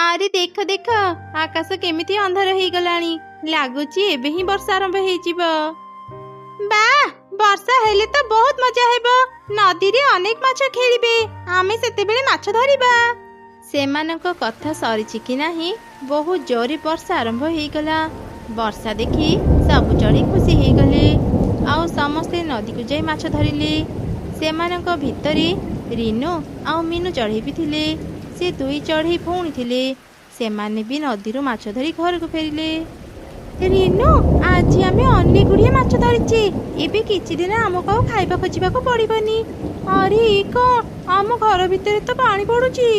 ଆରେ ଦେଖ ଦେଖ ଆକାଶ କେମିତି ଅନ୍ଧାର ହେଇଗଲାଣି। ଲାଗୁଛି ଏବେ ହିଁ ବର୍ଷା ଆରମ୍ଭ ହେଇଯିବ। ବା ବର୍ଷା ହେଲେ ତ ବହୁତ ମଜା ହେବ। ନଦୀରେ ଅନେକ ମାଛ ଖେଳିବେ, ଆମେ ସେତେବେଳେ ମାଛ ଧରିବା। ସେମାନଙ୍କ କଥା ସରିଛି କି ନାହିଁ ବହୁତ ଜୋରେ ବର୍ଷା ଆରମ୍ଭ ହେଇଗଲା। ବର୍ଷା ଦେଖି ସବୁ ଚଢ଼େଇ ଖୁସି ହେଇଗଲେ ଆଉ ସମସ୍ତେ ନଦୀକୁ ଯାଇ ମାଛ ଧରିଲେ। ସେମାନଙ୍କ ଭିତରେ ରିନୁ ଆଉ ମିନୁ ଚଢ଼େଇ ବି ଥିଲେ। ସେ ଦୁଇ ଚଢ଼େଇ ଭଉଣୀ ଥିଲେ। ସେମାନେ ବି ନଦୀରୁ ମାଛ ଧରି ଘରକୁ ଫେରିଲେ। ରିନୁ, ଆଜି ଆମେ ଅନେକ ଗୁଡ଼ିଏ ମାଛ ଧରିଛେ। ଏବେ କିଛି ଦିନ ଆମକୁ ଆଉ ଖାଇବା ଖୋଜିବାକୁ ପଡ଼ିବନି। ଆରେ କଣ, ଆମ ଘର ଭିତରେ ତ ପାଣି ପଡ଼ୁଛି।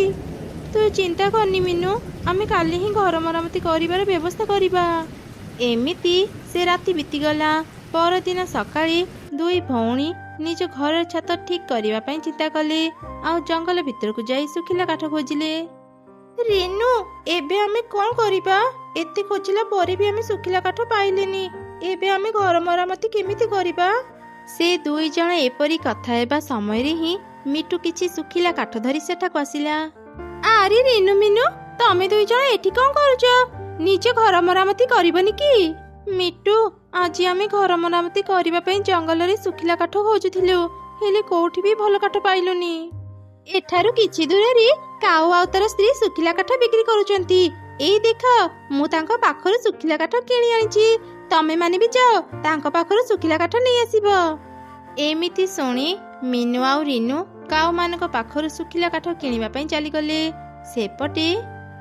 ତୁ ଚିନ୍ତା କରନି ମିନୁ, ଆମେ କାଲି ହିଁ ଘର ମରାମତି କରିବାର ବ୍ୟବସ୍ଥା କରିବା। ଏମିତି ସେ ରାତି ବିତିଗଲା। ପରଦିନ ସକାଳେ ଦୁଇ ଭଉଣୀ ନିଜ ଘରର ଛାତ ଠିକ୍ କରିବା ପାଇଁ ଚିନ୍ତା କଲେ ଆଉ ଜଙ୍ଗଲ ଭିତରକୁ ଯାଇ ଶୁଖିଲା କାଠ ଖୋଜିଲେ। ରିନୁ, ଏବେ ଆମେ କଣ କରିବା? ଏତେ ଖୋଜିଲା ପରେ ବି ଆମେ ଶୁଖିଲା କାଠ ପାଇଲେନି। ଏବେ ଆମେ ଘର ମରାମତି କେମିତି କରିବା? ସେ ଦୁଇ ଜଣ ଏପରି କଥା ହେବା ସମୟରେ ହିଁ ମିଟୁ କିଛି ଶୁଖିଲା କାଠ ଧରି ସେଠାକୁ ଆସିଲା। ଆରେ ରିନୁ ମିନୁ, ତମେ ଦୁଇ ଜଣ ଏଠି କଣ କରୁଛ? ନିଜ ଘର ମରାମତି କରିବନି କି? ମିଟୁ, ଆଜି ଆମେ ଘର ମରାମତି କରିବା ପାଇଁ ଜଙ୍ଗଲରେ ଶୁଖିଲା କାଠ ଖୋଜୁଥିଲୁ, ହେଲେ କୋଉଠି ବି ଭଲ କାଠ ପାଇଲୁନି। ଏଠାରୁ କିଛି ଦୂରରେ କାଉ ଆଉ ତାର ସ୍ତ୍ରୀ ଶୁଖିଲା କାଠ ବିକ୍ରି କରୁଛନ୍ତି। ଏଇ ଦେଖ, ମୁଁ ତାଙ୍କ ପାଖରୁ ଶୁଖିଲା କାଠ କିଣି ଆଣିଛି। ତମେ ମାନେ ବି ଯାଅ, ତାଙ୍କ ପାଖରୁ ଶୁଖିଲା କାଠ ନେଇ ଆସିବ। ଏମିତି ଶୁଣି ମିନୁ ଆଉ ରିନୁ କାଉ ମାନଙ୍କ ପାଖରୁ ଶୁଖିଲା କାଠ କିଣିବା ପାଇଁ ଚାଲିଗଲେ। ସେପଟେ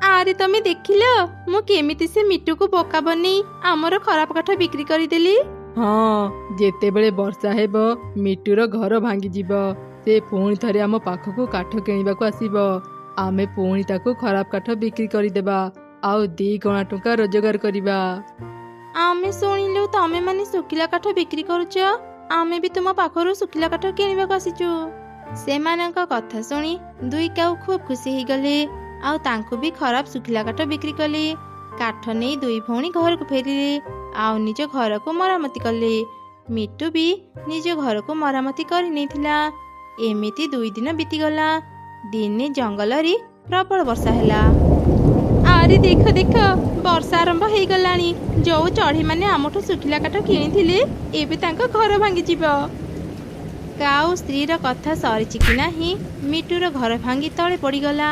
ଆରେ ତମେ ଦେଖିଲ ମୁଁ କେମିତି ସେ ମିଟୁକୁ ବୋକା ବନେଇ ଆମର ଖରାପ କାଠ ବିକ୍ରି କରିଦେଲି। ହଁ, ଯେତେବେଳେ ବର୍ଷା ହେବ ମିଟୁର ଘର ଭାଙ୍ଗିଯିବ। ସେ ପୁଣି ଥରେ ଆମ ପାଖକୁ କାଠ କିଣିବାକୁ ଆସିବ। ଆମେ ପୁଣି ତାକୁ ଖରାପ କାଠ ବିକ୍ରି କରିଦେବା ଆଉ 2 ଗଣା ଟଙ୍କା ରୋଜଗାର କରିବା। ଆମେ ଶୁଣିଲୁ ତମେ ମାନେ ଶୁଖିଲା କାଠ ବିକ୍ରି କରୁଛ। ଆମେ ବି ତୁମ ପାଖରୁ ଶୁଖିଲା କାଠ କିଣିବାକୁ ଆସିଛୁ। ସେମାନଙ୍କ କଥା ଶୁଣି ଦୁଇ କାଉ ଖୁବ ଖୁସି ହେଇଗଲେ ଆଉ ତାଙ୍କୁ ବି ଖରାପ ଶୁଖିଲା କାଠ ବିକ୍ରି କଲେ। କାଠ ନେଇ ଦୁଇ ଭଉଣୀ ଘରକୁ ଫେରିଲେ ଆଉ ନିଜ ଘରକୁ ମରାମତି କଲେ। ମିଟୁ ବି ନିଜ ଘରକୁ ମରାମତି କରି ନେଇଥିଲା। ଏମିତି 2 ଦିନ ବିତିଗଲା। ଦିନେ ଜଙ୍ଗଲରେ ପ୍ରବଳ ବର୍ଷା ହେଲା। ଆରେ ଦେଖ ଦେଖ, ବର୍ଷା ଆରମ୍ଭ ହେଇଗଲାଣି। ଯୋଉ ଚଢ଼େଇ ମାନେ ଆମଠୁ ଶୁଖିଲା କାଠ କିଣିଥିଲେ ଏବେ ତାଙ୍କ ଘର ଭାଙ୍ଗିଯିବ। କାଉ ସ୍ତ୍ରୀର କଥା ସରିଛି କି ନାହିଁ ମିଟୁର ଘର ଭାଙ୍ଗି ତଳେ ପଡ଼ିଗଲା।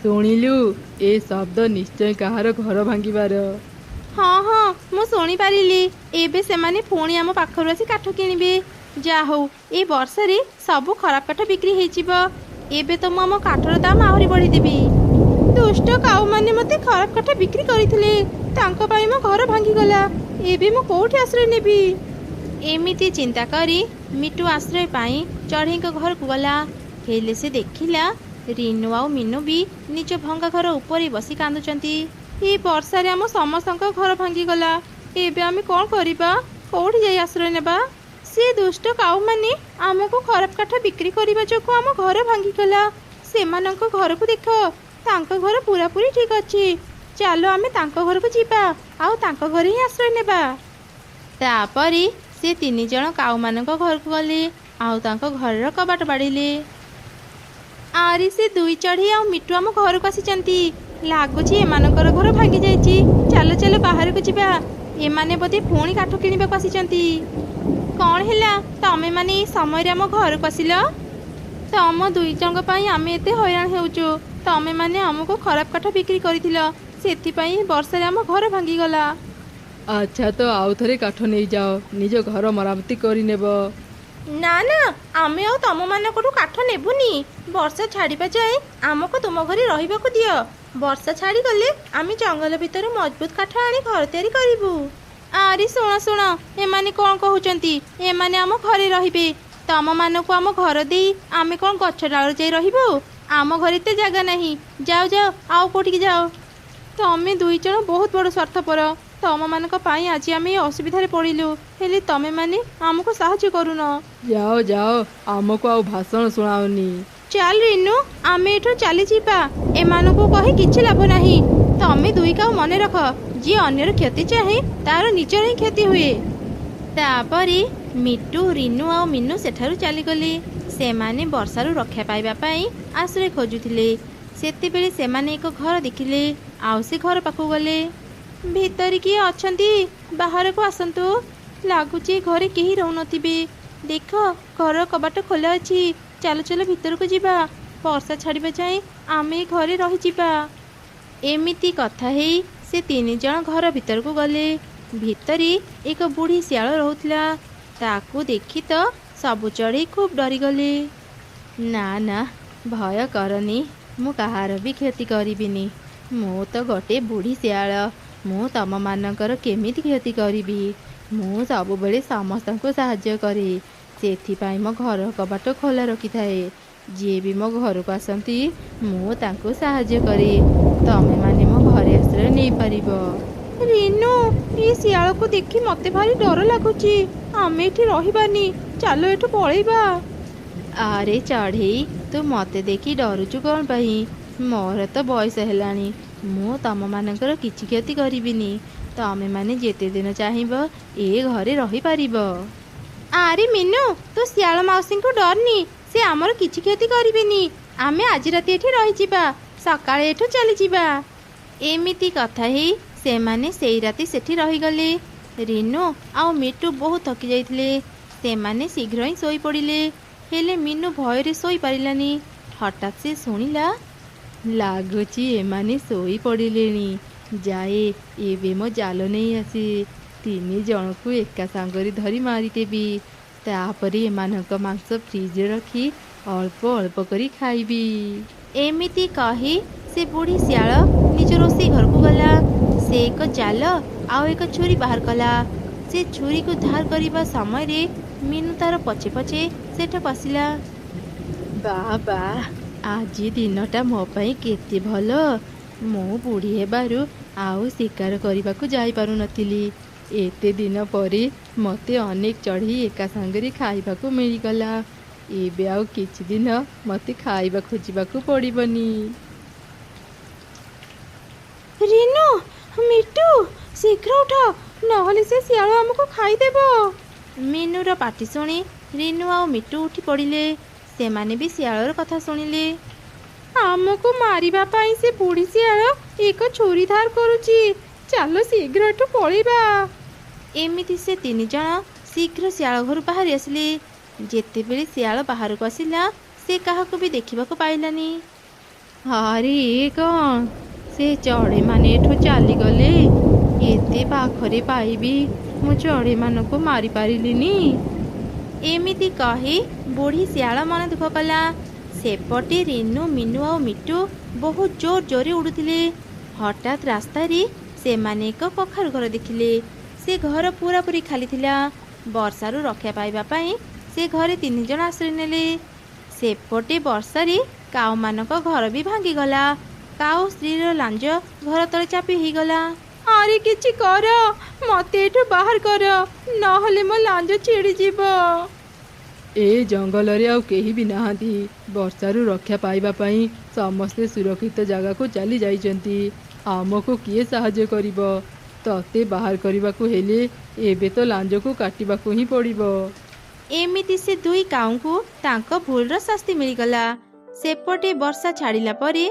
ଶୁଣିଲୁ, ଏ ଶବ୍ଦ ନିଶ୍ଚୟ କାହାର ଘର ଭାଙ୍ଗିବାର। ହଁ ହଁ, ମୁଁ ଶୁଣିପାରିଲି। ଏବେ ସେମାନେ ପୁଣି ଆମ ପାଖରୁ ଆସି କାଠ କିଣିବେ। ଯାହା ହଉ, ଏ ବର୍ଷାରେ ସବୁ ଖରାପ କାଠ ବିକ୍ରି ହେଇଯିବ। ଏବେ ତ ମୁଁ ଆମ କାଠର ଦାମ ଆହୁରି ବଢ଼େଇଦେବି। ଦୁଷ୍ଟ କାଉମାନେ ମୋତେ ଖରାପ କାଠ ବିକ୍ରି କରିଥିଲେ, ତାଙ୍କ ପାଇଁ ମୋ ଘର ଭାଙ୍ଗିଗଲା। ଏବେ ମୁଁ କୋଉଠି ଆଶ୍ରୟ ନେବି? ଏମିତି ଚିନ୍ତା କରି ମିଟୁ ଆଶ୍ରୟ ପାଇଁ ଚଢ଼େଇଙ୍କ ଘରକୁ ଗଲା। ହେଲେ ସେ ଦେଖିଲା ରିନୁ ଆଉ ମିନୁ ବି ନିଜ ଭଙ୍ଗା ଘର ଉପରେ ବସି କାନ୍ଦୁଛନ୍ତି। ଏ ବର୍ଷାରେ ଆମ ସମସ୍ତଙ୍କ ଘର ଭାଙ୍ଗିଗଲା। ଏବେ ଆମେ କଣ କରିବା? କୋଉଠି ଯାଇ ଆଶ୍ରୟ ନେବା? ସେ ଦୁଷ୍ଟ କାଉମାନେ ଆମକୁ ଖରାପ କାଠ ବିକ୍ରି କରିବା ଯୋଗୁଁ ଆମ ଘର ଭାଙ୍ଗିଗଲା। ସେମାନଙ୍କ ଘରକୁ ଦେଖ, ତାଙ୍କ ଘର ପୁରାପୁରି ଠିକ୍ ଅଛି। ଚାଲ ଆମେ ତାଙ୍କ ଘରକୁ ଯିବା ଆଉ ତାଙ୍କ ଘରେ ହିଁ ଆଶ୍ରୟ ନେବା। ତାପରେ ସେ 3 ଜଣ କାଉମାନଙ୍କ ଘରକୁ ଗଲେ ଆଉ ତାଙ୍କ ଘରର କବାଟ ବାଡ଼ିଲେ। ଆରେ ସେ ଦୁଇ ଚଢ଼େଇ ଆଉ ମିଟୁ ଆମ ଘରକୁ ଆସିଛନ୍ତି। ଲାଗୁଛି ଏମାନଙ୍କର ଘର ଭାଙ୍ଗି ଯାଇଛି। ଚାଲ ଚାଲ ବାହାରକୁ ଯିବା। ଏମାନେ ବୋଧେ ପୁଣି କାଠ କିଣିବାକୁ ଆସିଛନ୍ତି। କଣ ହେଲା, ତମେ ମାନେ ଏଇ ସମୟରେ ଆମ ଘରକୁ ଆସିଲ? ତମ ଦୁଇ ଜଣଙ୍କ ପାଇଁ ଆମେ ଏତେ ହଇରାଣ ହେଉଛୁ। ତମେ ମାନେ ଆମକୁ ଖରାପ କାଠ ବିକ୍ରି କରିଥିଲ, ସେଥିପାଇଁ ବର୍ଷାରେ ଆମ ଘର ଭାଙ୍ଗିଗଲା। ଆଚ୍ଛା, ତ ଆଉ ଥରେ କାଠ ନେଇଯାଅ, ନିଜ ଘର ମରାମତି କରିନେବ। ନା ନା, ଆମେ ଆଉ ତମମାନଙ୍କଠୁ କାଠ ନେବୁନି। ବର୍ଷା ଛାଡ଼ିବା ଯାଏ ଆମକୁ ତୁମ ଘରେ ରହିବାକୁ ଦିଅ। ବର୍ଷା ଛାଡ଼ିଗଲେ ଆମେ ଜଙ୍ଗଲ ଭିତରୁ ମଜବୁତ କାଠ ଆଣି ଘର ତିଆରି କରିବୁ। ଆରେ ଶୁଣ ଶୁଣ, ଏମାନେ କଣ କହୁଛନ୍ତି? ଏମାନେ ଆମ ଘରେ ରହିବେ। ତମମାନଙ୍କୁ ଆମ ଘର ଦେଇ ଆମେ କଣ ଗଛ ଡାଳରେ ଯାଇ ରହିବୁ? ଆମ ଘରେ ଏତେ ଜାଗା ନାହିଁ। ଯାଅ ଯାଅ, ଆଉ କୋଉଠିକି ଯାଅ। ତମେ ଦୁଇ ଜଣ ବହୁତ ବଡ଼ ସ୍ୱାର୍ଥପର। ତମମାନଙ୍କ ପାଇଁ ଆଜି ଆମେ ଏ ଅସୁବିଧାରେ ପଡ଼ିଲୁ, ହେଲେ ତମେମାନେ ଆମକୁ ସାହାଯ୍ୟ କରୁନ। ଯାଅ ଯାଅ, ଆମକୁ ଆଉ ଭାଷଣ ଶୁଣାଅନି। ଚାଲ ରିନୁ, ଆମେ ଏଠୁ ଚାଲିଯିବା। ଏମାନଙ୍କୁ କହି କିଛି ଲାଭ ନାହିଁ। ତମେ ଦୁଇ କାଉ ମନେ ରଖ, ଯିଏ ଅନ୍ୟର କ୍ଷତି ଚାହେଁ ତାର ନିଜର ହିଁ କ୍ଷତି ହୁଏ। ତାପରେ ମିଟୁ, ରିନୁ ଆଉ ମିନୁ ସେଠାରୁ ଚାଲିଗଲେ। ସେମାନେ ବର୍ଷାରୁ ରକ୍ଷା ପାଇବା ପାଇଁ ଆଶ୍ରୟ ଖୋଜୁଥିଲେ। ସେତେବେଳେ ସେମାନେ ଏକ ଘର ଦେଖିଲେ ଆଉ ସେ ଘର ପାଖକୁ ଗଲେ। ଭିତରେ କିଏ ଅଛନ୍ତି? ବାହାରକୁ ଆସନ୍ତୁ। ଲାଗୁଛି ଏ ଘରେ କେହି ରହୁନଥିବେ। ଦେଖ, ଘର କବାଟ ଖୋଲା ଅଛି। ଚାଲ ଚାଲ ଭିତରକୁ ଯିବା। ବର୍ଷା ଛାଡ଼ିବା ଯାଏଁ ଆମେ ଏ ଘରେ ରହିଯିବା। ଏମିତି କଥା ହେଇ ସେ 3 ଜଣ ଘର ଭିତରକୁ ଗଲେ। ଭିତରେ ଏକ ବୁଢ଼ୀ ଶିଆଳ ରହୁଥିଲା। ତାକୁ ଦେଖି ତ ସବୁ ଚଢ଼େଇ ଖୁବ୍ ଡରିଗଲେ। ନା ନା, ଭୟ କରନି, ମୁଁ କାହାର ବି କ୍ଷତି କରିବିନି। ମୁଁ ତ ଗୋଟେ ବୁଢ଼ୀ ଶିଆଳ। ମୁଁ ତମମାନଙ୍କର କେମିତି କ୍ଷତି କରିବି? ମୁଁ ସବୁବେଳେ ସମସ୍ତଙ୍କୁ ସାହାଯ୍ୟ କରେ। ସେଥିପାଇଁ ମୋ ଘର କବାଟ ଖୋଲା ରଖିଥାଏ। ଯିଏ ବି ମୋ ଘରକୁ ଆସନ୍ତି ମୁଁ ତାଙ୍କୁ ସାହାଯ୍ୟ କରେ। ତମେମାନେ ମୋ ଘରେ ଆଶ୍ରୟ ନେଇପାରିବ। ରିନୁ, ଏ ଶିଆଳକୁ ଦେଖି ମୋତେ ଭାରି ଡର ଲାଗୁଛି। ଆମେ ଏଠି ରହିବାନି, ଚାଲ ଏଠୁ ପଳେଇବା। ଆରେ ଚଢ଼େଇ, ତୁ ମୋତେ ଦେଖି ଡରୁଛୁ କ'ଣ ପାଇଁ? ମୋର ତ ବୟସ ହେଲାଣି। ମୁଁ ତମମାନଙ୍କର କିଛି କ୍ଷତି କରିବିନି। ତମେମାନେ ଯେତେ ଦିନ ଚାହିଁବ ଏ ଘରେ ରହିପାରିବ। ଆରେ ମିନୁ, ତୁ ଶିଆଳ ମାଉସୀଙ୍କୁ ଡରନି। ସେ ଆମର କିଛି କ୍ଷତି କରିବେନି। ଆମେ ଆଜି ରାତି ଏଠି ରହିଯିବା, ସକାଳେ ଏଠୁ ଚାଲିଯିବା। ଏମିତି କଥା ହେଇ ସେମାନେ ସେଇ ରାତି ସେଠି ରହିଗଲେ। ରିନୁ ଆଉ ମିଟୁ ବହୁତ ଥକି ଯାଇଥିଲେ। ସେମାନେ ଶୀଘ୍ର ହିଁ ଶୋଇପଡ଼ିଲେ। ହେଲେ ମିନୁ ଭୟରେ ଶୋଇପାରିଲାନି। ହଠାତ୍ ସେ ଶୁଣିଲା, ଲାଗୁଛି ଏମାନେ ଶୋଇପଡ଼ିଲେଣି। ଯାଏ, ଏବେ ମୋ ଜାଲ ନେଇ ଆସି 3 ଜଣକୁ ଏକା ସାଙ୍ଗରେ ଧରି ମାରିଦେବି। ତାପରେ ଏମାନଙ୍କ ମାଂସ ଫ୍ରିଜରେ ରଖି ଅଳ୍ପ ଅଳ୍ପ କରି ଖାଇବି। ଏମିତି କହି ସେ ବୁଢ଼ୀ ଶିଆଳ ନିଜ ରୋଷେଇ ଘରକୁ ଗଲା। ସେ ଏକ ଜାଲ ଆଉ ଏକ ଛୁରୀ ବାହାର କଲା। ସେ ଛୁରୀକୁ ଧାର କରିବା ସମୟରେ ମିନୁ ତାର ପଛେ ପଛେ ସେଠାକୁ ଆସିଲା। ବାବା, ଆଜି ଦିନଟା ମୋ ପାଇଁ କେତେ ଭଲ। ମୁଁ ବୁଢ଼ୀ ହେବାରୁ ଆଉ ଶିକାର କରିବାକୁ ଯାଇପାରୁନଥିଲି। ଏତେ ଦିନ ପରେ ମୋତେ ଅନେକ ଚଢ଼େଇ ଏକା ସାଙ୍ଗରେ ଖାଇବାକୁ ମିଳିଗଲା। ଏବେ ଆଉ କିଛି ଦିନ ମୋତେ ଖାଇବା ଖୋଜିବାକୁ ପଡ଼ିବନି। ରିନୁ, ମିଟୁ, ଶୀଘ୍ର ଉଠ, ନହେଲେ ସେ ଶିଆଳ ଆମକୁ ଖାଇଦେବ। ମିନୁର ପାଟି ଶୁଣି ରିନୁ ଆଉ ମିଟୁ ଉଠି ପଡ଼ିଲେ। ସେମାନେ ବି ଶିଆଳର କଥା ଶୁଣିଲେ। ଆମକୁ ମାରିବା ପାଇଁ ସେ ବୁଢ଼ୀ ଶିଆଳ ଏକ ଛୁରୀ ଧାର କରୁଛି। ଚାଲ ଶୀଘ୍ର ଏଠୁ ପଳେଇବା। ଏମିତି ସେ 3 ଜଣ ଶୀଘ୍ର ଶିଆଳ ଘରୁ ବାହାରି ଆସିଲେ। ଯେତେବେଳେ ଶିଆଳ ବାହାରକୁ ଆସିଲା, ସେ କାହାକୁ ବି ଦେଖିବାକୁ ପାଇଲାନି। ଆରେ ଏ କ'ଣ? ସେ ଚଢ଼େଇମାନେ ଏଠୁ ଚାଲିଗଲେ। ଏତେ ପାଖରେ ପାଇବି ମୁଁ ଚଢ଼େଇମାନଙ୍କୁ ମାରିପାରିଲିନି। ଏମିତି କହି ବୁଢ଼ୀ ଶିଆଳ ମନ ଦୁଃଖ କଲା। ସେପଟେ ରିନୁ, ମିନୁ ଆଉ ମିଟୁ ବହୁତ ଜୋର ଜୋରରେ ଉଡ଼ୁଥିଲେ। ହଠାତ୍ ରାସ୍ତାରେ ସେମାନେ ଏକ କଖାରୁ ଘର ଦେଖିଲେ। ସେ ଘର ପୁରାପୁରି ଖାଲି ଥିଲା। ବର୍ଷାରୁ ରକ୍ଷା ପାଇବା ପାଇଁ ସେ ଘରେ 3 ଜଣ ଆଶ୍ରୟ ନେଲେ। ସେପଟେ ବର୍ଷାରେ କାଉମାନଙ୍କ ଘର ବି ଭାଙ୍ଗିଗଲା। କାଉ ସ୍ତ୍ରୀର ଲାଞ୍ଜ ଘର ତଳେ ଚାପି ହେଇଗଲା। ଆରେ କିଛି କର, ମୋତେ ଏଠୁ ବାହାର କର, ନହେଲେ ମୋ ଲାଞ୍ଜ ଛିଡ଼ିଯିବ। ଏ ଜଙ୍ଗଲରେ ଆଉ କେହି ବି ନାହାନ୍ତି। ବର୍ଷାରୁ ରକ୍ଷା ପାଇବା ପାଇଁ ସମସ୍ତେ ସୁରକ୍ଷିତ ଜାଗାକୁ ଚାଲି ଯାଇଛନ୍ତି। ଆମକୁ କିଏ ସାହାଯ୍ୟ କରିବ? ତତେ ବାହାର କରିବାକୁ ହେଲେ ଏବେ ତ ଲାଞ୍ଜକୁ କାଟିବାକୁ ହିଁ ପଡ଼ିବ। ଏମିତି ସେ 2 କାଉଙ୍କୁ ତାଙ୍କ ଭୁଲର ଶାସ୍ତି ମିଳିଗଲା। ସେପଟେ ବର୍ଷା ଛାଡ଼ିଲା ପରେ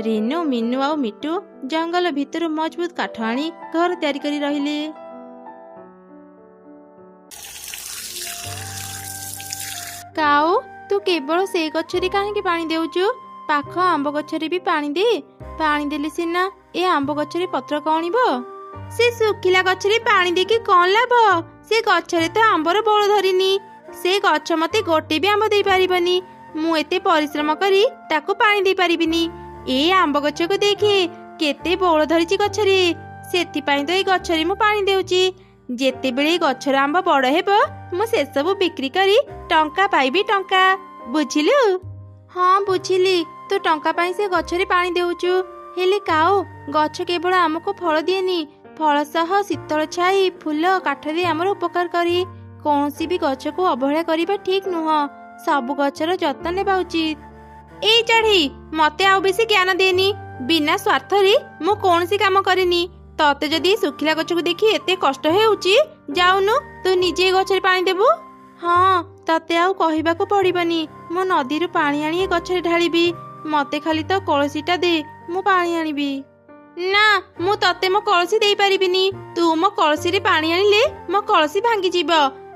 ରିନୁ, ମିନୁ ଆଉ ମିଟୁ ଜଙ୍ଗଲ ଭିତରୁ ମଜବୁତ କାଠ ଆଣି ଘର ତିଆରି କରି ରହିଲେ। କାଉ, ତୁ କେବଳ ସେଇ ଗଛରେ କାହିଁକି ପାଣି ଦେଉଛୁ? ପାଖ ଆମ୍ବ ଗଛରେ ବି ପାଣି ଦେ। ପାଣି ଦେଲେ ସିନା ଏ ଆମ୍ବ ଗଛରେ ପତ୍ର କଅଁଳିବ। ସେ ଶୁଖିଲା ଗଛରେ ପାଣି ଦେଇକି କ'ଣ ଲାଭ? ସେ ଗଛରେ ତ ଆମ୍ବର ବଉଳ ଧରିନି। ସେ ଗଛ ମୋତେ ଗୋଟେ ବି ଆମ୍ବ ଦେଇପାରିବନି। ମୁଁ ଏତେ ପରିଶ୍ରମ କରି ତାକୁ ପାଣି ଦେଇପାରିବିନି। ଏ ଆମ୍ବ ଗଛକୁ ଦେଖେ, କେତେ ବଉଳ ଧରିଛି ଗଛରେ। ସେଥିପାଇଁ ତ ଏଇ ଗଛରେ ମୁଁ ପାଣି ଦେଉଛି। ଯେତେବେଳେ ଏ ଗଛର ଆମ୍ବ ବଡ଼ ହେବ, ମୁଁ ସେସବୁ ବିକ୍ରି କରି ଟଙ୍କା ପାଇବି, ଟଙ୍କା। ବୁଝିଲୁ? ହଁ ବୁଝିଲି, ତୁ ଟଙ୍କା ପାଇଁ ସେ ଗଛରେ ପାଣି ଦେଉଛୁ। ହେଲେ କାଉ, ଗଛ କେବଳ ଆମକୁ ଫଳ ଦିଏନି, ଫଳ ସହ ଶୀତଳ ଛାଇ, ଫୁଲ, କାଠ ଦେଇ ଆମର ଉପକାର କରେ। କୌଣସି ବି ଗଛକୁ ଅବହେଳା କରିବା ଠିକ୍ ନୁହଁ। ସବୁ ଗଛର ଯତ୍ନ ନେବା ଉଚିତ। ଏଇ ଚଢ଼େଇ, ମୋତେ ଆଉ ବେଶୀ ଜ୍ଞାନ ଦେନି। ବିନା ସ୍ୱାର୍ଥରେ ମୁଁ କୌଣସି କାମ କରେନି। ତତେ ଯଦି ଶୁଖିଲା ଗଛକୁ ଦେଖି ଏତେ କଷ୍ଟ ହେଉଛି, ଯାଉନୁ ତୁ ନିଜେ ଗଛରେ ପାଣି ଦେବୁ। ହଁ, ତତେ ଆଉ କହିବାକୁ ପଡ଼ିବନି। ମୁଁ ନଦୀରୁ ପାଣି ଆଣି ଏ ଗଛରେ ଢାଳିବି। ମତେ ଖାଲି ତ କଳସୀଟା ଦେ, ମୁଁ ପାଣି ଆଣିବି। ନା, ମୁଁ ତତେ ମୋ କଳସୀ ଦେଇପାରିବିନି। ତୁ ମୋ କଳସୀରେ ପାଣି ଆଣିଲେ ମୋ କଳସୀ ଭାଙ୍ଗିଯିବ।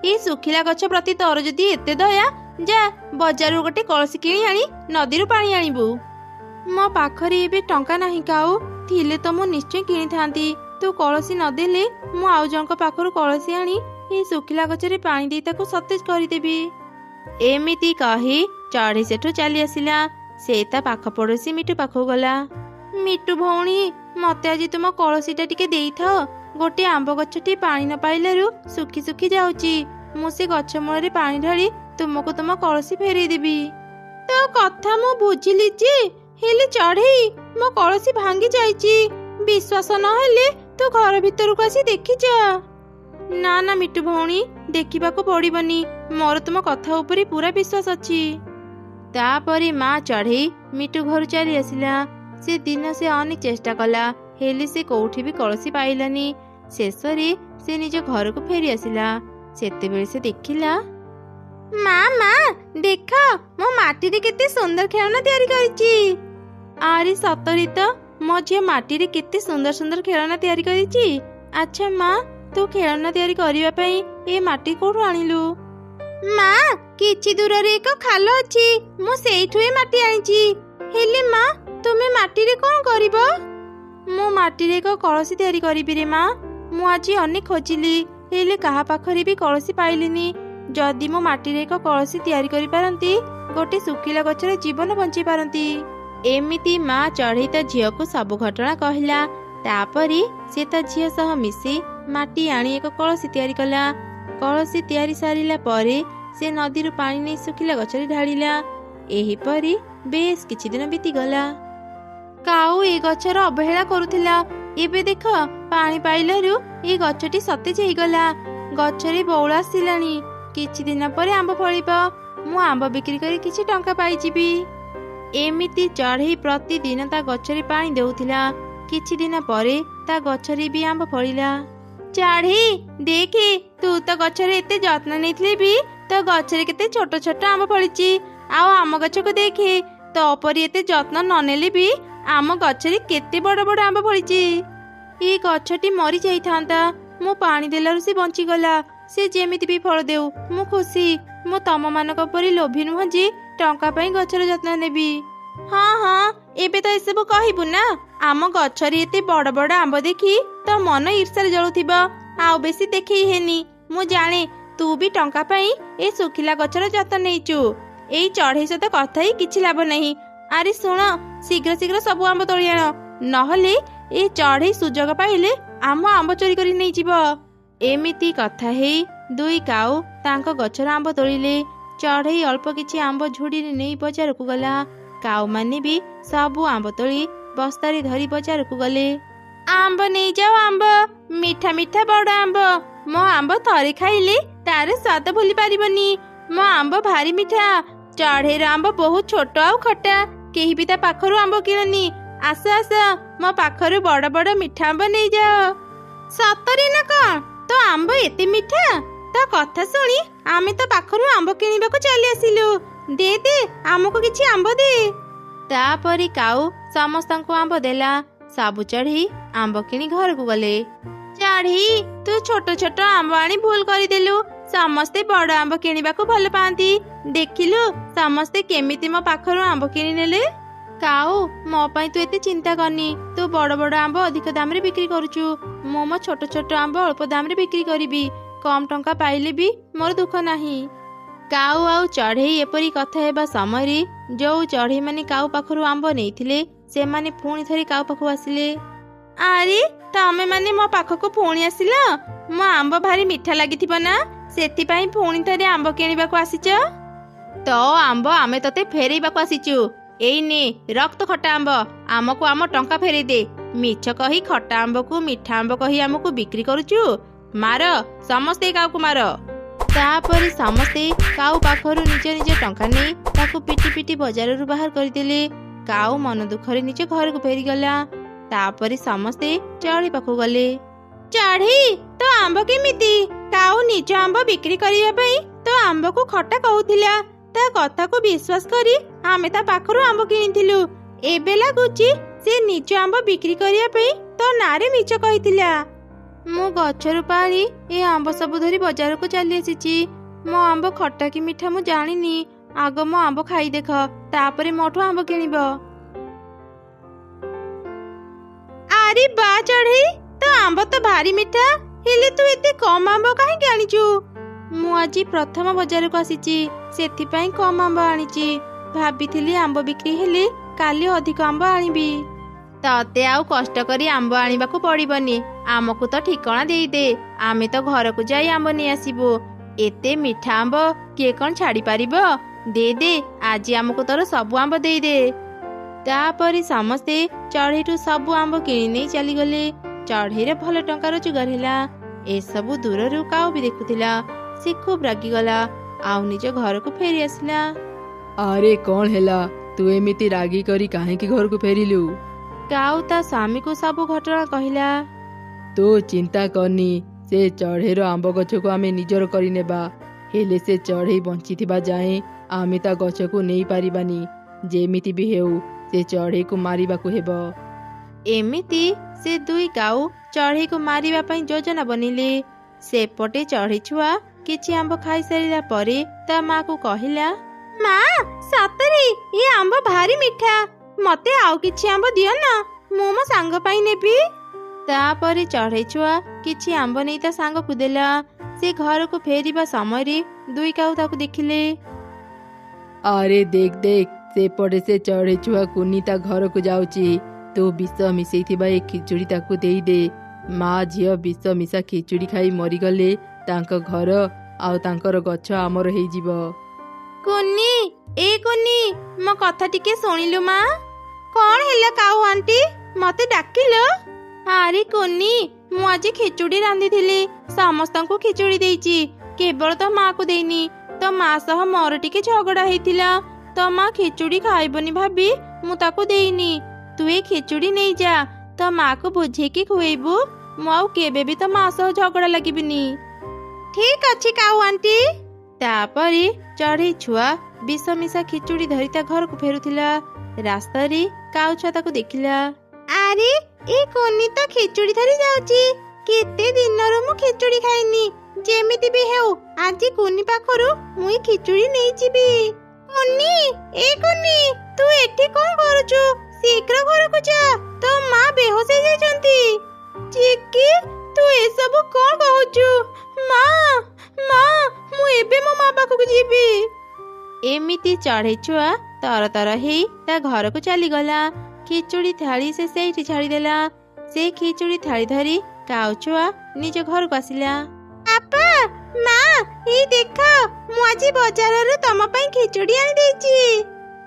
ଏଇ ଶୁଖିଲା ଗଛ ପ୍ରତି ତୋର ଯଦି ଏତେ ଦୟା, ଯା ବଜାରରୁ ଗୋଟେ କଳସୀ କିଣି ଆଣି ନଦୀରୁ ପାଣି ଆଣିବୁ। ମୋ ପାଖରେ ଏବେ ଟଙ୍କା ନାହିଁ କାଉ, ଥିଲେ ତ ମୁଁ ନିଶ୍ଚୟ କିଣିଥାନ୍ତି। ତୁ କଳସୀ ନଦେଲେ ମୁଁ ଆଉ ଜଣଙ୍କ ପାଖରୁ କଳସୀ ଆଣି ଏଇ ଶୁଖିଲା ଗଛରେ ପାଣି ଦେଇ ତାକୁ ସତେଜ କରିଦେବି। ଏମିତି କହି ଚଢ଼େଇ ସେଠୁ ଚାଲି ଆସିଲା। ସେ ତା ପାଖ ପଡ଼ୋଶୀ ମିଟୁ ପାଖକୁ ଗଲା। ମିଟୁ ଭଉଣୀ, ମତେ ଆଜି ତୁମ କଳସୀଟା ଟିକେ ଦେଇଥାଅ। ଗୋଟେ ଆମ୍ବ ଗଛଟି ପାଣି ନ ପାଇଲାରୁ ଶୁଖି ଶୁଖି ଯାଉଛି। ମୁଁ ସେ ଗଛ ମୂଳରେ ପାଣି ଢାଳି ତୁମକୁ ତୁମ କଳସୀ ଫେରେଇ ଦେବି। ତୋ କଥା ମୁଁ ବୁଝିଲି ଯେ, ହେଲେ ଚଢ଼େଇ, ମୋ କଳସୀ ଭାଙ୍ଗି ଯାଇଛି। ବିଶ୍ୱାସ ନହେଲେ ତୁ ଘର ଭିତରକୁ ଆସି ଦେଖିଯା। ନା ନା ମିଟୁ ଭଉଣୀ, ଦେଖିବାକୁ ପଡ଼ିବନି। ମୋର ତୁମ କଥା ଉପରେ ପୁରା ବିଶ୍ୱାସ ଅଛି। ତାପରେ ମା ଚଢ଼େଇ ମିଟୁ ଘରୁ ଚାଲି ଆସିଲା। ସେ ଦିନ ସେ ଅନେକ ଚେଷ୍ଟା କଲା, ହେଲେ ସେ କୋଉଠି ବି କଳସୀ ପାଇଲାନି। ଶେଷରେ ସେ ନିଜ ଘରକୁ ଫେରି ଆସିଲା। ସେତେବେଳେ ସେ ଦେଖିଲା, ମା ଦେଖ, ମୋ ମାଟିରେ କେତେ ସୁନ୍ଦର ଖେଳନା ତିଆରି କରିଛି। ଆରେ ସତରେ ତ, ମୋ ଝିଅ ମାଟିରେ କେତେ ସୁନ୍ଦର ସୁନ୍ଦର ଖେଳନା ତିଆରି କରିଛି। ଆଚ୍ଛା ମା, ତୁ ଖେଳନା ତିଆରି କରିବା ପାଇଁ ଏ ମାଟି କୋଉଠୁ ଆଣିଲୁ? ମା, କିଛି ଦୂରରେ ଏକ ଖାଲ ଅଛି, ମୁଁ ସେଇଠୁ ଏ ମାଟି ଆଣିଛି। ହେଲେ ମା, ତୁମେ ମାଟିରେ କଣ କରିବ? ମୁଁ ମାଟିରେ ଏକ କଳସୀ ତିଆରି କରିବି ରେ ମା। ମୁଁ ଆଜି ଅନେକ ଖୋଜିଲି, ହେଲେ କାହା ପାଖରେ ବି କଳସୀ ପାଇଲିନି। ଯଦି ମୁଁ ମାଟିରେ ଏକ କଳସୀ ତିଆରି କରିପାରନ୍ତି, ଗୋଟେ ଶୁଖିଲା ଗଛର ଜୀବନ ବଞ୍ଚେଇ ପାରନ୍ତି। ଏମିତି ମା ଚଢ଼େଇ ତା ଝିଅକୁ ସବୁ ଘଟଣା କହିଲା। ତାପରେ ସେ ତା ଝିଅ ସହ ମିଶି ମାଟି ଆଣି ଏକ କଳସୀ ତିଆରି କଲା। କଳସୀ ତିଆରି ସାରିଲା ପରେ ସେ ନଦୀରୁ ପାଣି ନେଇ ଶୁଖିଲା ଗଛରେ ଢାଳିଲା। ଏହିପରି ବେଶ କିଛି ଦିନ ବିତିଗଲା। କାଉ ଏ ଗଛର ଅବହେଳା କରୁଥିଲା। ଏବେ ଦେଖ, ପାଣି ପାଇଲାରୁ ଏ ଗଛଟି ସତେଜ ହେଇଗଲା। ଗଛରେ ବଉଳ ଆସିଲାଣି। କିଛି ଦିନ ପରେ ଆମ୍ବ ଫଳିବ। ମୁଁ ଆମ୍ବ ବିକ୍ରି କରି କିଛି ଟଙ୍କା ପାଇଯିବି। ଏମିତି ଚଢ଼େଇ ପ୍ରତିଦିନ ତା ଗଛରେ ପାଣି ଦେଉଥିଲା। କିଛି ଦିନ ପରେ ତା ଗଛରେ ବି ଆମ୍ବ ଫଳିଲା। ଚଢ଼େଇ ଦେଖେ, ତୁ ତ ଗଛରେ ଏତେ ଯତ୍ନ ନେଇଥିଲେ ବି ତୋ ଗଛରେ କେତେ ଛୋଟ ଛୋଟ ଆମ୍ବ ଫଳିଛି। ଆଉ ଆମ ଗଛକୁ ଦେଖେ, ତୋ ପରି ଏତେ ଯତ୍ନ ନ ନେଲେ ବି ଆମ ଗଛରେ କେତେ ବଡ଼ ବଡ଼ ଆମ୍ବ ଫଳିଛି। ଏ ଗଛଟି ମରି ଯାଇଥାନ୍ତା, ମୁଁ ପାଣି ଦେଲାରୁ ସେ ବଞ୍ଚିଗଲା। ସେ ଯେମିତି ବି ଫଳ ଦେଉ, ମୁଁ ଖୁସି। ମୁଁ ତମମାନଙ୍କ ପରି ଲୋଭୀ ନୁହଁ ଯେ ଟଙ୍କା ପାଇଁ ଗଛର ଯତ୍ନ ନେବି। ହଁ, ଏବେ ତ ଏସବୁ କହିବୁ ନା। ଆମ ଗଛରେ ଏତେ ବଡ଼ ବଡ଼ ଆମ୍ବ ଦେଖି ତୋ ମନ ଈର୍ଷାରେ ଜଳୁଥିବ। ଆଉ ବେଶୀ ଦେଖେଇ ହେନି। ମୁଁ ଜାଣେ ତୁ ବି ଟଙ୍କା ପାଇଁ ଏ ଶୁଖିଲା ଗଛର ଯତ୍ନ ନେଇଛୁ। ଏଇ ଚଢ଼େଇ ସହିତ କଥା ହେଇ କିଛି ଲାଭ ନାହିଁ। ଆରେ ଶୁଣ, ଶୀଘ୍ର ଶୀଘ୍ର ସବୁ ଆମ୍ବ ତୋଳି ଆଣ, ନହେଲେ ଏ ଚଢ଼େଇ ସୁଯୋଗ ପାଇଲେ ଆମ ଆମ୍ବ ଚୋରି କରି ନେଇଯିବ। ଏମିତି କଥା ହେଇ ଦୁଇ କାଉ ତାଙ୍କ ଗଛର ଆମ୍ବ ତୋଳିଲେ। ଚଢ଼େଇ ଅଳ୍ପ କିଛି ଆମ୍ବ ଝୁଡ଼ିରେ ନେଇ ବଜାରକୁ ଗଲା। କାଉମାନେ ବି ସବୁ ଆମ୍ବ ତୋଳି ବସ୍ତାରେ ଧରି ବଜାରକୁ ଗଲେ। ଆମ୍ବ ନେଇଯାଅ, ଆମ୍ବ ମିଠା ମିଠା ବଡ଼ ଆମ୍ବ। ମୋ ଆମ୍ବ ଥରେ ଖାଇଲେ ତାର ସ୍ୱାଦ ଭୁଲି ପାରିବନି। ମୋ ଆମ୍ବ ଭାରି ମିଠା। ଚଢ଼େଇର ଆମ୍ବ ବହୁତ ଛୋଟ ଆଉ ଖଟା। କେହି ବି ତା ପାଖରୁ ଆମ୍ବ କିଣନି। ଆସ ଆସ, ମୋ ପାଖରୁ ବଡ଼ ବଡ଼ ମିଠା ଆମ୍ବ ନେଇଯାଅ। ସତରେ ନା କଣ? ତୋ ଆମ୍ବ ଏତେ ମିଠା? ତୋ କଥା ଶୁଣି ଆମେ ତ ପାଖରୁ ଆମ୍ବ କିଣିବାକୁ ଚାଲି ଆସିଲୁ। ଦେ ଆମକୁ କିଛି ଆମ୍ବ ଦେ। ତାପରେ କାଉ ସମସ୍ତଙ୍କୁ ଆମ୍ବ ଦେଲା। ସବୁ ଚଢ଼େଇ ଆମ୍ବ କିଣି ଘରକୁ ଗଲେ। ଚଢ଼େଇ, ତୁ ଛୋଟ ଛୋଟ ଆମ୍ବ ଆଣି ଭୁଲ କରିଦେଲୁ। ସମସ୍ତେ ବଡ଼ ଆମ୍ବ କିଣିବାକୁ ଭଲ ପାଆନ୍ତି। ଦେଖିଲୁ ସମସ୍ତେ କେମିତି ମୋ ପାଖରୁ ଆମ୍ବ କିଣି ନେଲେ। କାଉ, ମୋ ପାଇଁ ତୁ ଏତେ ଚିନ୍ତା କରନି। ତୁ ବଡ଼ ବଡ଼ ଆମ୍ବ ଅଧିକ ଦାମରେ ବିକ୍ରି କରୁଛୁ। ମୁଁ ମୋ ଛୋଟ ଛୋଟ ଆମ୍ବ ଅଳ୍ପ ଦାମରେ ବିକ୍ରି କରିବି। କମ୍ ଟଙ୍କା ପାଇଲେ ବି ମୋର ଦୁଃଖ ନାହିଁ। କାଉ ଆଉ ଚଢ଼େଇ ଏପରି କଥା ହେବା ସମୟରେ ଯୋଉ ଚଢ଼େଇମାନେ କାଉ ପାଖରୁ ଆମ୍ବ ନେଇଥିଲେ ସେମାନେ ପୁଣି ଥରେ କାଉ ପାଖକୁ ଆସିଲେ। ଆରେ ତମେ ମାନେ ମୋ ପାଖକୁ ପୁଣି ଆସିଲ? ମୋ ଆମ୍ବ ଭାରି ମିଠା ଲାଗିଥିବ ନା, ସେଥିପାଇଁ ପୁଣି ଥରେ ଆମ୍ବ କିଣିବାକୁ ଆସିଛ? ତ ଆମ୍ବ ଆମେ ତତେ ଫେରେଇବାକୁ ଆସିଛୁ। ଏଇ ନେ, ରକ୍ତ ଖଟା ଆମ୍ବ। ଆମକୁ ଆମ ଟଙ୍କା ଫେରେଇ ଦେ। ମିଛ କହି ଖଟା ଆମ୍ବକୁ ମିଠା ଆମ୍ବ କହି ଆମକୁ ବିକ୍ରି କରୁଛୁ। ମାର, ସମସ୍ତେ କାଉକୁ ମାର। ତାପରେ ସମସ୍ତେ କାଉ ପାଖରୁ ନିଜ ନିଜ ଟଙ୍କା ନେଇ ତାକୁ ପିଟି ପିଟି ବଜାରରୁ ବାହାର କରିଦେଲେ। କାଉ ମନ ଦୁଃଖରେ ନିଜ ଘରକୁ ଫେରିଗଲା। ତାପରେ ସମସ୍ତେ ଚଢ଼େଇ ପାଖକୁ ଗଲେ। ଚଢ଼େଇ, ତୋ ଆମ୍ବ କେମିତି? କାଉ ନିଜ ଆମ୍ବ ବିକ୍ରି କରିବା ପାଇଁ ତୋ ଆମ୍ବକୁ ଖଟା କହୁଥିଲା। ତା କଥାକୁ ବିଶ୍ୱାସ କରି ଆମେ ତା ପାଖରୁ ଆମ୍ବ କିଣିଥିଲୁ। ଏବେ ଲାଗୁଛି ସେ ନିଜ ଆମ୍ବ ବିକ୍ରି କରିବା ପାଇଁ ତୋ ନାଁରେ ମିଛ କହିଥିଲା। ମୁଁ ଗଛରୁ ପାଳି ଏ ଆମ୍ବ ସବୁ ଧରି ବଜାରକୁ ଚାଲି ଆସିଛି। ମୋ ଆମ୍ବ ଖଟା କି ମିଠା ମୁଁ ଜାଣିନି। ଆଗ ମୋ ଆମ୍ବ ଖାଇ ଦେଖ, ତାପରେ ମୋଠୁ ଆମ୍ବ କିଣିବ। ଆରେ ବା ଚଢ଼େଇ, ତୋ ଆମ୍ବ ତ ଭାରି ମିଠା, ହେଲେ ତୁ ଏତେ କମ ଆମ୍ବ କାହିଁକି ଆଣିଛୁ? ମୁଁ ଆଜି ପ୍ରଥମ ବଜାରକୁ ଆସିଛି, ସେଥିପାଇଁ କମ ଆମ୍ବ ଆଣିଛି। ଭାବିଥିଲି ଆମ୍ବ ବିକ୍ରି ହେଲେ କାଲି ଅଧିକ ଆମ୍ବ ଆଣିବି। ତତେ ଆଉ କଷ୍ଟ କରି ଆମ୍ବ ଆଣିବାକୁ ପଡ଼ିବନି। ଆମକୁ ତ ଠିକଣା ଦେଇଦେ, ଆମେ ତ ଘରକୁ ଯାଇ ଆମ୍ବ ନେଇ ଆସିବୁ। ଏତେ ମିଠା ଆମ୍ବ କିଏ କ'ଣ ଛାଡ଼ି ପାରିବ? ଦେ ଦେ, ଆଜି ଆମକୁ ତୋର ସବୁ ଆମ୍ବ ଦେଇଦେ। ତାପରେ ସମସ୍ତେ ଚଢ଼େଇଠୁ ସବୁ ଆମ୍ବ କିଣି ନେଇ ଚାଲିଗଲେ। ଚଢ଼େଇର ଭଲ ଟଙ୍କା ରୋଜଗାର ହେଲା। ଏସବୁ ଦୂରରୁ କାଉ ବି ଦେଖୁଥିଲା। ସେ ଖୁବ୍ ରାଗିଗଲା, ଆଉ ନିଜ ଘରକୁ ଫେରି ଆସିଲା। ଆରେ କ'ଣ ହେଲା? ତୁ ଏମିତି ରାଗି କରି କାହିଁକି ଘରକୁ ଫେରିଲୁ? କାଉ ତା ସ୍ୱାମୀକୁ ସବୁ ଘଟଣା କହିଲା। ତୁ ଚିନ୍ତା କରନି, ସେ ଚଢ଼େଇର ଆମ୍ବ ଗଛକୁ ଆମେ ନିଜର କରିନେବା। ହେଲେ ସେ ଚଢ଼େଇ ବଞ୍ଚିଥିବା ଯାଏଁ ଆମେ ତା ଗଛକୁ ନେଇପାରିବାନି। ଯେମିତି ବି ହେଉ ସେ ଚଢ଼େଇକୁ ମାରିବାକୁ ହେବ। ଏମିତି ସେ ଦୁଇ କାଉ ଚଢ଼େଇକୁ ମାରିବା ପାଇଁ ଯୋଜନା ବନେଇଲେ। ସେପଟେ ଚଢ଼େଇ ଛୁଆ କିଛି ଆମ୍ବ ଖାଇସାରିଲା ପରେ ତା ମାକୁ କହିଲା, ମା, ସତରେ ଏ ଆମ୍ବ ଭାରି ମିଠା। ମତେ ଆଉ କିଛି ଆମ୍ବ ଦିଅ ନା, ମୁଁ ମୋ ସାଙ୍ଗ ପାଇଁ ନେବି। ତାପରେ ଚଢ଼େଇ ଛୁଆ କିଛି ଆମ୍ବ ନେଇ ତା ସାଙ୍ଗକୁ ଦେଲା। ସେ ଘରକୁ ଫେରିବା ସମୟରେ ଦୁଇ କାଉ ତାକୁ ଦେଖିଲେ। ଆରେ ଦେଖ ଦେଖ, ସେପଟେ ସେ ଚଢ଼େଇ ଛୁଆ କୁନି ତା ଘରକୁ ଯାଉଛି। ତୁ ବିଷ ମିଶେଇଥିବା ଏ ଖିଚୁଡ଼ି ତାକୁ ଦେଇଦେ। ମା ଝିଅ ବିଷ ମିଶା ଖିଚୁଡ଼ି ଖାଇ ମରିଗଲେ ତାଙ୍କ ଘର ଆଉ ତାଙ୍କର ଗଛ ଆମର ହେଇଯିବ। କୁନି, ଏ କୁନି, ମୋ କଥା ଟିକେ ଶୁଣିଲୁ ମା? କ'ଣ ହେଲା କାଉ ଆଣ୍ଟି, ମତେ ଡାକିଲ? ଆରେ କୁନି, ମୁଁ ଆଜି ଖିଚୁଡ଼ି ରାନ୍ଧିଥିଲି। ସମସ୍ତଙ୍କୁ ଖିଚୁଡ଼ି ଦେଇଛି, କେବଳ ତୋ ମାକୁ ଦେଇନି। ତୋ ମା ସହ ମୋର ଟିକେ ଝଗଡ଼ା ହେଇଥିଲା। ତୋ ମା ଖିଚୁଡ଼ି ଖାଇବନି ଭାବି ମୁଁ ତାକୁ ଦେଇନି। ତୁ ଏ ଖିଚୁଡ଼ି ନେଇଯା, ତୋ ମାକୁ ବୁଝେଇକି ଖୁଏଇବୁ। ମୁଁ ଆଉ କେବେ ବି ତୋ ମା ସହ ଝଗଡ଼ା ଲାଗିବିନି। ଠିକ ଅଛି କାଉ ଆଣ୍ଟି। ତାପରେ ଚଢ଼େଇ ଛୁଆ ବିଷ ମିଶା ଖିଚୁଡ଼ି ଧରି ତା ଘରକୁ ଫେରୁଥିଲା। ରାସ୍ତାରେ କାଉ ଛୁଆ ତାକୁ ଦେଖିଲା। ଆରେ ଏ କୁନି ତ ଖିଚୁଡ଼ି ଧରି ଯାଉଛି। କେତେ ଦିନରୁ ମୁଁ ଖିଚୁଡ଼ି ଖାଇନି। ଯେମିତି ବି ହେଉ ଆଜି କୁନି ପାଖରୁ ମୁଁ ଖିଚୁଡ଼ି ନେଇଯିବି। କୁନି, ଏ କୁନି, ତୁ ଏଠି କ'ଣ କରୁଛୁ? ଶୀଘ୍ର ଘରକୁ ଯା, ତୋ ମା ବେହୋସ ହେଇଯାଇଛନ୍ତି। ଚିକି, ତୁ ଏସବୁ କ'ଣ କହୁଛୁ? ମା, ମା, ମୁଁ ଏବେ ମୋ ମା ପାଖକୁ ଯିବି। ଏମିତି ଚଢ଼େଇ ଛୁଆ ତରତର ହେଇ ତା ଘରକୁ ଚାଲିଗଲା। ଖିଚୁଡ଼ି ଥାଳି ସେ ସେଇଠି ଛାଡ଼ିଦେଲା। ସେ ଖିଚୁଡ଼ି ଥାଳି ଧରି କାଉ ଛୁଆ ନିଜ ଘରକୁ ଆସିଲା। ବାପା, ମା, ଏଇ ଦେଖ, ମୁଁ ଆଜି ବଜାରରୁ ତମ ପାଇଁ ଖିଚୁଡ଼ି ଆଣିଦେଇଛି।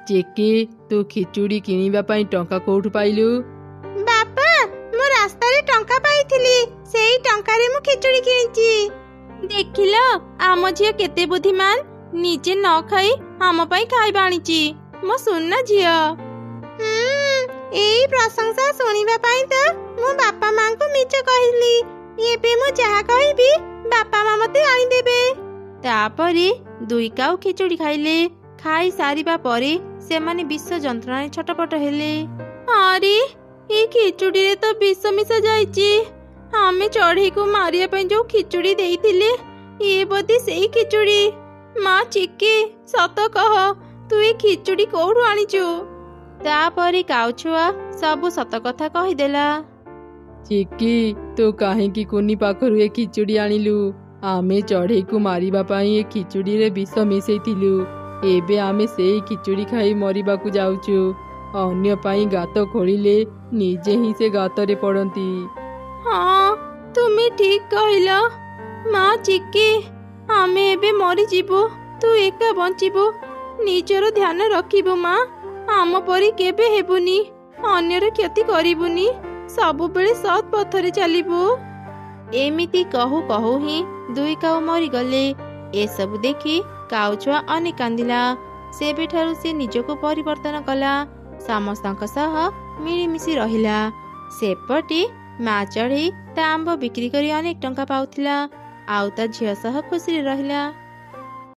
ଚିକି, ତୁ ଖିଚୁଡ଼ି କିଣିବା ପାଇଁ ଟଙ୍କା କୋଉଠୁ ପାଇଲୁ? ବାପା, ମୁଁ ରାସ୍ତାରେ ଟଙ୍କା ପାଇଥିଲି, ସେଇ ଟଙ୍କାରେ ମୁଁ ଖିଚୁଡ଼ି କିଣିଛି। ଦେଖିଲ, ଆମ ଝିଅ କେତେ ବୁଦ୍ଧିମାନ। ନିଜେ ନ ଖାଇ ଆମ ପାଇଁ ଖାଇବା ଆଣିଛି। ମୋ ସୁନା ଝିଅ। ଏଇ ପ୍ରଶଂସା ଶୁଣିବା ପାଇଁ ତ ମୁଁ ବାପା ମାଙ୍କୁ ମିଛ କହିଲି। ଏବେ ମୁଁ ଯାହା କହିବି ବାପା ମା ମତେ ଆଣିଦେବେ। ତାପରେ ଦୁଇ କାଉ ଖିଚୁଡ଼ି ଖାଇଲେ। ଖାଇ ସାରିବା ପରେ ସେମାନେ ବିଷ ଯନ୍ତ୍ରଣାରେ ଛଟପଟ ହେଲେ। ଆରେ, ଏଇ ଖିଚୁଡ଼ିରେ ତ ବିଷ ମିଶା ଯାଇଛି। ଆମେ ଚଢ଼େଇକୁ ମାରିବା ପାଇଁ ଯୋଉ ଖିଚୁଡ଼ି ଦେଇଥିଲେ, ଇଏ ବୋଧେ ସେଇ ଖିଚୁଡ଼ି। ମା ଚିକି, ସତ କହ, ତୁ ଏ ଖିଚୁଡ଼ି କୋଉଠୁ ଆଣିଛୁ? ତାପରେ କାଉ ଛୁଆ ସବୁ ସତ କଥା କହିଦେଲା। ଚିକି, ତୁ କାହିଁକି କୁନି ପାଖରୁ ଏ ଖିଚୁଡ଼ି ଆଣିଲୁ? ଆମେ ଚଢ଼େଇକୁ ମାରିବା ପାଇଁ ଏ ଖିଚୁଡ଼ିରେ ବିଷ ମିଶେଇଥିଲୁ। ଏବେ ଆମେ ସେଇ ଖିଚୁଡ଼ି ଖାଇ ମରିବାକୁ ଯାଉଛୁ। ଅନ୍ୟ ପାଇଁ ଗାତ ଖୋଳିଲେ ନିଜେ ହିଁ ସେ ଗାତରେ ପଡ଼ନ୍ତି। ହଁ, ତୁମେ ଠିକ କହିଲ। ମା ଚିକି, ଆମେ ଏବେ ମରିଯିବୁ, ତୁ ଏକା ବଞ୍ଚିବୁ। ନିଜର ଧ୍ୟାନ ରଖିବୁ ମା। ଆମ ପରି କେବେ ହେବୁନି, ଅନ୍ୟର କ୍ଷତି କରିବୁନି, ସବୁବେଳେ ସତ୍ ପଥରେ ଚାଲିବୁ। ଏମିତି କହୁ କହୁ ହିଁ ଦୁଇ କାଉ ମରିଗଲେ। ଏସବୁ ଦେଖି କାଉ ଛୁଆ ଅନେକ କାନ୍ଦିଲା। ସେବେଠାରୁ ସେ ନିଜକୁ ପରିବର୍ତ୍ତନ କଲା, ସମସ୍ତଙ୍କ ସହ ମିଳିମିଶି ରହିଲା। ସେପଟେ ମା ଚଢ଼େଇ ତା ଆମ୍ବ ବିକ୍ରି କରି ଅନେକ ଟଙ୍କା ପାଉଥିଲା, ଆଉ ତା ଝିଅ ସହ ଖୁସିରେ ରହିଲା।